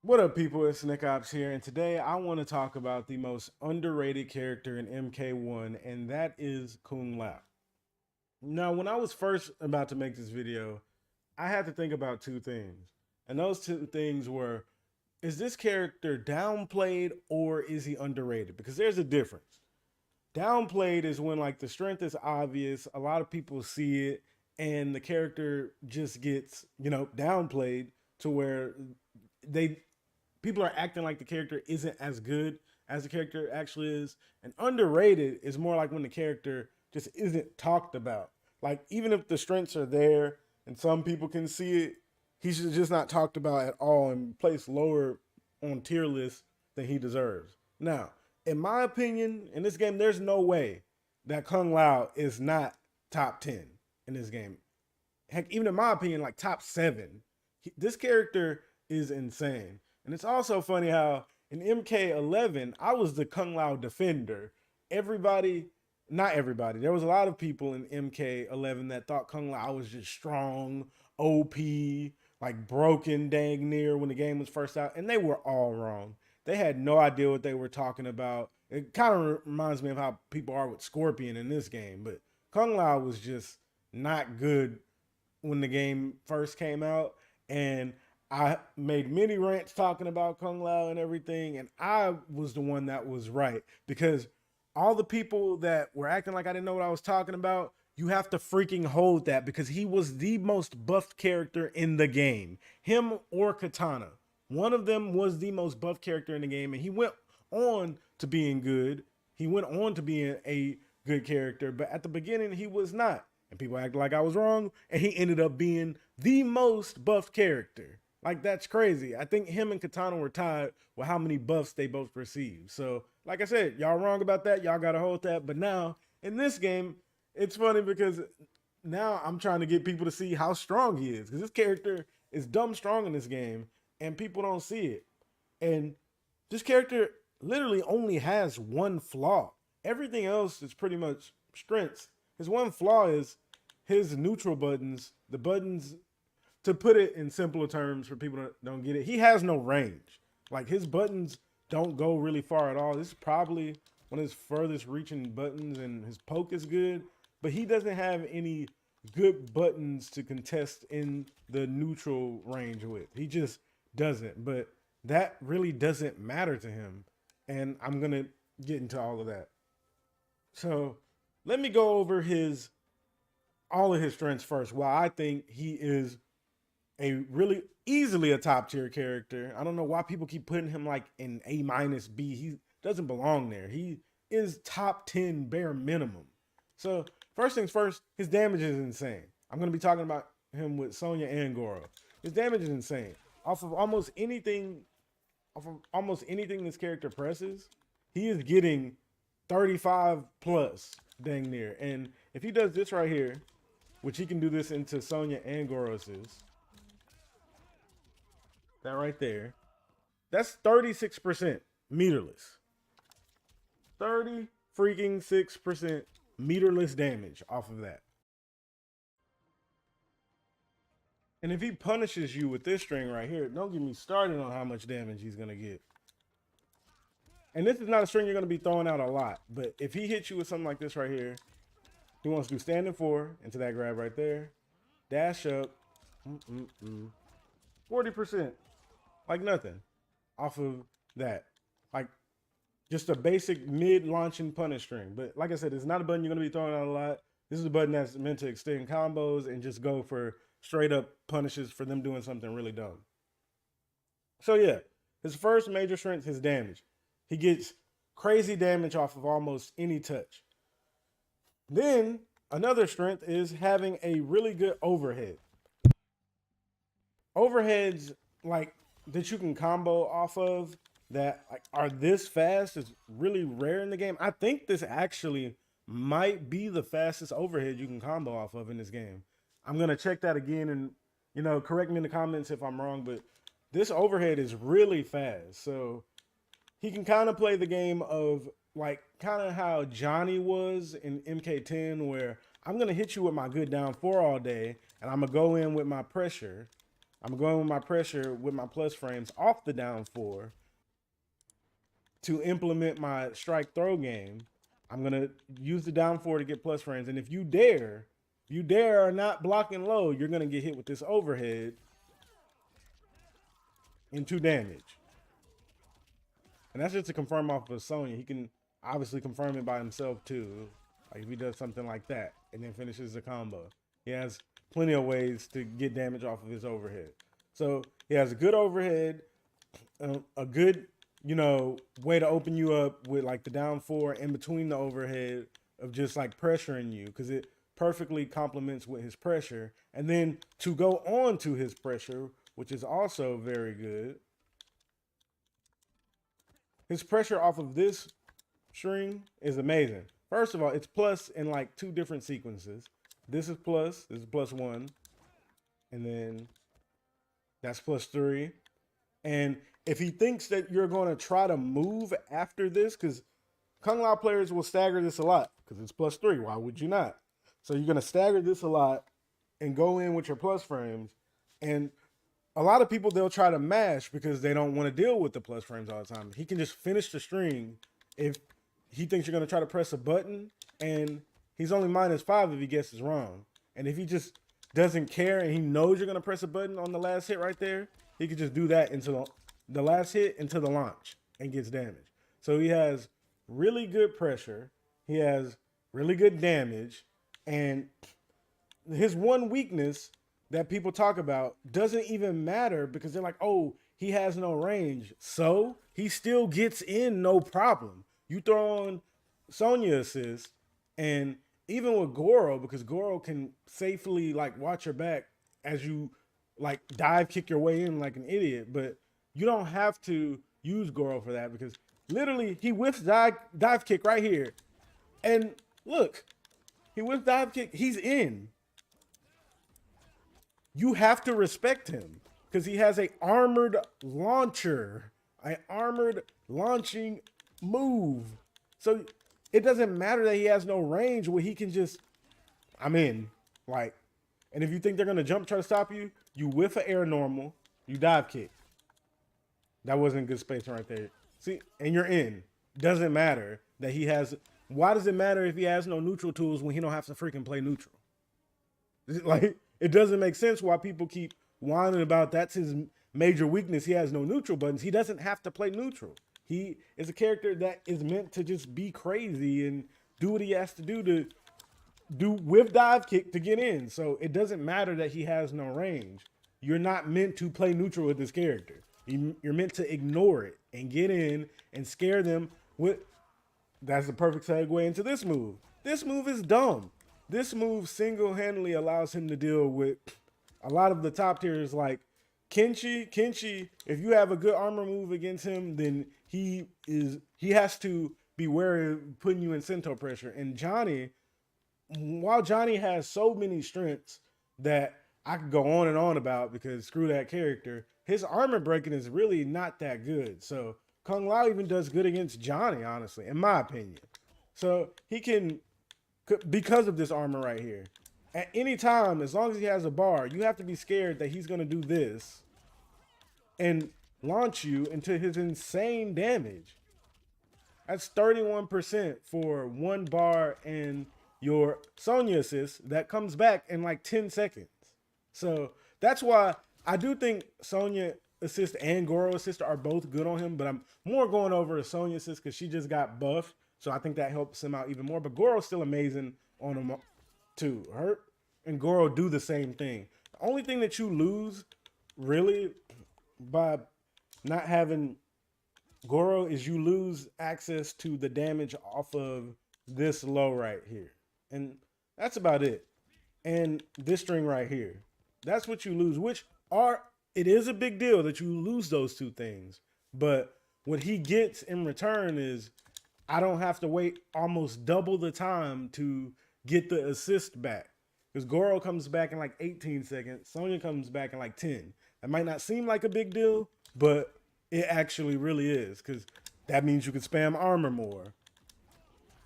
What up, people? It's Nickopz here, and today I want to talk about the most underrated character in MK1, and that is Kung Lao. Now, when I was first about to make this video, I had to think about two things, and those two things were: is this character downplayed or is he underrated? Because there's a difference. Downplayed is when like the strength is obvious, a lot of people see it, and the character just gets downplayed to where they people are acting like the character isn't as good as the character actually is. And underrated is more like when the character just isn't talked about. Like even if the strengths are there and some people can see it, he's just not talked about at all and placed lower on tier lists than he deserves. Now, in my opinion, in this game, there's no way that Kung Lao is not top 10 in this game. Heck, even in my opinion, like top 7. This character is insane. And it's also funny how in MK11, I was the Kung Lao defender. Everybody, not everybody, there was a lot of people in MK11 that thought Kung Lao was just strong, OP, like broken dang near when the game was first out. And they were all wrong. They had no idea what they were talking about. It kind of reminds me of how people are with Scorpion in this game. But Kung Lao was just not good when the game first came out. And I made many rants talking about Kung Lao and everything, and I was the one that was right because all the people that were acting like I didn't know what I was talking about, you have to freaking hold that because he was the most buffed character in the game. Him or Katana. One of them was the most buffed character in the game, and he went on to being good. He went on to being a good character, but at the beginning, he was not. And people acted like I was wrong, and he ended up being the most buffed character. Like that's crazy. I think him and Katana were tied with how many buffs they both received. So, like I said, y'all wrong about that. Y'all gotta hold that. But now in this game, it's funny because now I'm trying to get people to see how strong he is. Because this character is dumb strong in this game, and people don't see it. And this character literally only has one flaw. Everything else is pretty much strengths. His one flaw is his neutral buttons, the buttons to put it in simpler terms for people that don't get it, he has no range. Like his buttons don't go really far at all. This is probably one of his furthest reaching buttons, and his poke is good, but he doesn't have any good buttons to contest in the neutral range with. He just doesn't. But that really doesn't matter to him. And I'm gonna get into all of that. So let me go over his all of his strengths first. Why I think he is a really easily a top tier character. I don't know why people keep putting him like in A minus B. He doesn't belong there. He is top 10 bare minimum. So first things first, his damage is insane. I'm gonna be talking about him with Sonya and Goro. His damage is insane. Off of almost anything this character presses, he is getting 35 plus dang near. And if he does this right here, which he can do this into Sonya and Goros's, that right there, that's 36% meterless. 30 freaking 6% meterless damage off of that. And if he punishes you with this string right here, don't get me started on how much damage he's gonna get. And this is not a string you're gonna be throwing out a lot, but if he hits you with something like this right here, he wants to do standing 4 into that grab right there, dash up, 40%, like nothing off of that. Like just a basic mid launching punish string. But like I said, it's not a button you're going to be throwing out a lot. This is a button that's meant to extend combos and just go for straight up punishes for them doing something really dumb. So yeah, his first major strength, his damage. He gets crazy damage off of almost any touch. Then another strength is having a really good overhead. Overheads like that you can combo off of that like are this fast is really rare in the game. I think this actually might be the fastest overhead you can combo off of in this game. I'm gonna check that again and correct me in the comments if I'm wrong, but this overhead is really fast. So he can kind of play the game of like kind of how Johnny was in MK10, where I'm gonna hit you with my good down 4 all day, and I'm gonna go in with my pressure, I'm going with my pressure with my plus frames off the down 4 to implement my strike throw game. I'm gonna use the down 4 to get plus frames, and if you dare are not blocking low, you're gonna get hit with this overhead into damage. And that's just to confirm off of Sonya. He can obviously confirm it by himself too. Like if he does something like that and then finishes the combo. He has plenty of ways to get damage off of his overhead. So he has a good overhead, a good, way to open you up with like the down 4 in between the overhead of just like pressuring you, because it perfectly complements with his pressure. And then to go on to his pressure, which is also very good, his pressure off of this string is amazing. First of all, it's plus in like 2 different sequences. This is +1, and then that's +3. And if he thinks that you're going to try to move after this, because Kung Lao players will stagger this a lot, because it's +3. Why would you not? So you're going to stagger this a lot and go in with your plus frames. And a lot of people, they'll try to mash because they don't want to deal with the plus frames all the time. He can just finish the string if he thinks you're going to try to press a button, and he's only -5 if he guesses wrong. And if he just doesn't care and he knows you're going to press a button on the last hit right there, he could just do that until the last hit into the launch and gets damage. So he has really good pressure. He has really good damage. And his one weakness that people talk about doesn't even matter, because they're like, oh, he has no range. So he still gets in no problem. You throw on Sonya assist, and even with Goro, because Goro can safely like watch your back as you like dive kick your way in like an idiot, but you don't have to use Goro for that, because literally he whiffs dive kick right here. And look, he whiffs dive kick, he's in. You have to respect him because he has a armored launcher, an armored launching move. So it doesn't matter that he has no range where he can just, I'm in. Like, and if you think they're going to jump, try to stop you, you whiff an air normal, you dive kick. That wasn't good spacing right there. See, and you're in. Doesn't matter that he has, why does it matter if he has no neutral tools when he don't have to freaking play neutral? Like, it doesn't make sense why people keep whining about that's his major weakness. He has no neutral buttons. He doesn't have to play neutral. He is a character that is meant to just be crazy and do what he has to do with dive kick to get in. So it doesn't matter that he has no range. You're not meant to play neutral with this character. You're meant to ignore it and get in and scare them with. That's the perfect segue into this move. This move is dumb. This move single-handedly allows him to deal with a lot of the top tiers like Kenshi. Kenshi, if you have a good armor move against him, then he has to be wary of putting you in Sento pressure. And Johnny, while Johnny has so many strengths that I could go on and on about because screw that character, his armor breaking is really not that good. So Kung Lao even does good against Johnny, honestly, in my opinion. So he can, because of this armor right here, at any time, as long as he has a bar, you have to be scared that he's going to do this and launch you into his insane damage. That's 31% for 1 bar and your Sonya assist that comes back in like 10 seconds. So that's why I do think Sonya assist and Goro assist are both good on him, but I'm more going over a Sonya assist because she just got buffed. So I think that helps him out even more. But Goro's still amazing on him too. Her and Goro do the same thing. The only thing that you lose really by not having Goro is you lose access to the damage off of this low right here. And that's about it. And this string right here. That's what you lose, which it is a big deal that you lose those 2 things. But what he gets in return is I don't have to wait almost double the time to get the assist back. Because Goro comes back in like 18 seconds. Sonya comes back in like 10. That might not seem like a big deal, but it actually really is. Because that means you can spam armor more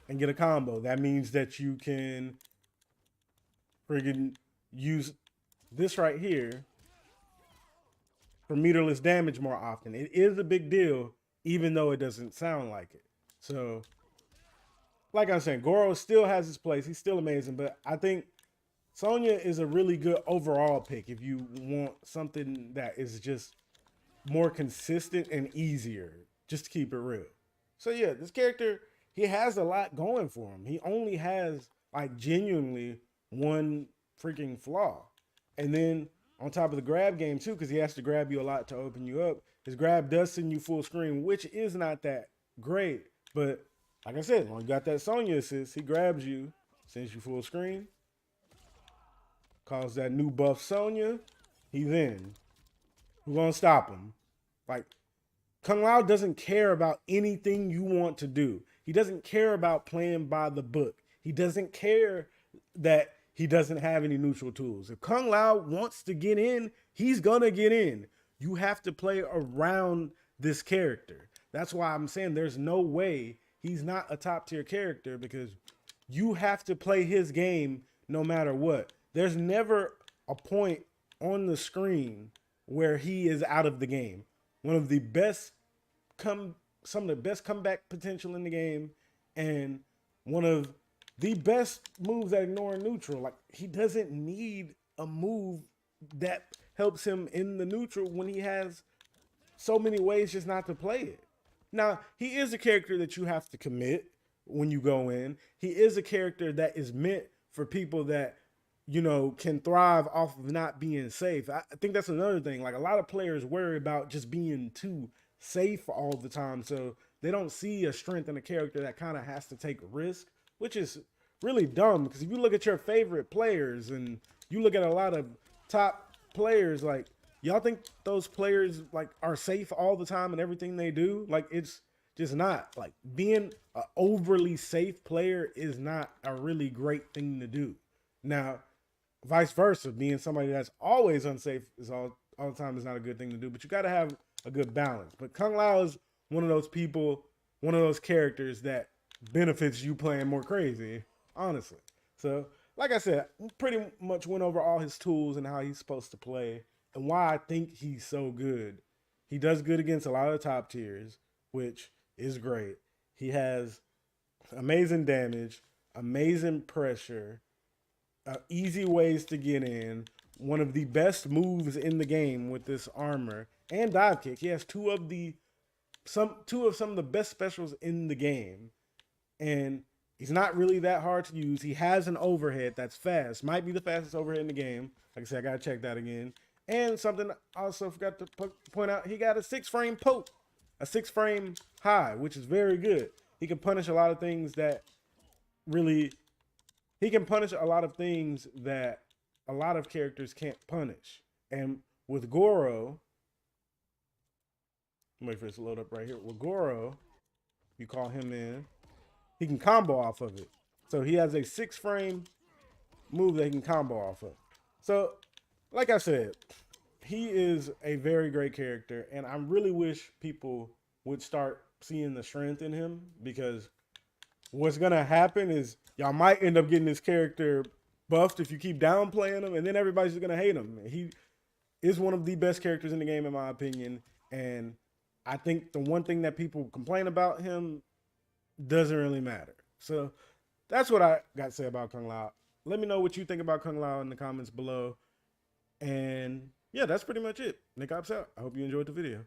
and get a combo. That means that you can friggin' use this right here for meterless damage more often. It is a big deal, even though it doesn't sound like it. So, like I'm saying, Goro still has his place. He's still amazing, but I think Sonya is a really good overall pick if you want something that is just more consistent and easier, just to keep it real. So yeah, this character, he has a lot going for him. He only has like genuinely one freaking flaw. And then on top of the grab game too, because he has to grab you a lot to open you up, his grab does send you full screen, which is not that great. But like I said, when you got that Sonya assist, he grabs you, sends you full screen, calls that new buff Sonya, he's in. We're gonna stop him. Like, Kung Lao doesn't care about anything you want to do. He doesn't care about playing by the book. He doesn't care that he doesn't have any neutral tools. If Kung Lao wants to get in, he's gonna get in. You have to play around this character. That's why I'm saying there's no way he's not a top tier character, because you have to play his game no matter what. There's never a point on the screen where he is out of the game. One of the best some of the best comeback potential in the game, and one of the best moves at ignoring neutral. Like, he doesn't need a move that helps him in the neutral when he has so many ways just not to play it. Now, he is a character that you have to commit when you go in. He is a character that is meant for people that, you know, can thrive off of not being safe. I think that's another thing. Like, a lot of players worry about just being too safe all the time, so they don't see a strength in a character that kind of has to take a risk, which is really dumb. Because if you look at your favorite players and you look at a lot of top players, like, y'all think those players like are safe all the time in everything they do? Like, it's just not. Like, being an overly safe player is not a really great thing to do. Now, vice versa, being somebody that's always unsafe is all the time is not a good thing to do. But you got to have a good balance. But Kung Lao is one of those people, one of those characters that benefits you playing more crazy, honestly. So, like I said, pretty much went over all his tools and how he's supposed to play and why I think he's so good. He does good against a lot of the top tiers, which is great. He has amazing damage, amazing pressure, easy ways to get in, one of the best moves in the game with this armor, and dive kick. He has two of some of the best specials in the game, and he's not really that hard to use. He has an overhead that's fast, might be the fastest overhead in the game. Like I said, I gotta check that again. And something I also forgot to point out, he got a 6-frame poke, a 6-frame high, which is very good. He can punish a lot of things that a lot of characters can't punish. And with Goro, wait for this to load up right here. With Goro, you call him in, he can combo off of it. So he has a 6-frame move that he can combo off of. So, like I said, he is a very great character, and I really wish people would start seeing the strength in him, because what's gonna happen is y'all might end up getting this character buffed if you keep downplaying him, and then everybody's just gonna hate him. He is one of the best characters in the game, in my opinion, and I think the one thing that people complain about him doesn't really matter. So that's what I got to say about Kung Lao. Let me know what you think about Kung Lao in the comments below. And yeah, that's pretty much it. Nickopz out. I hope you enjoyed the video.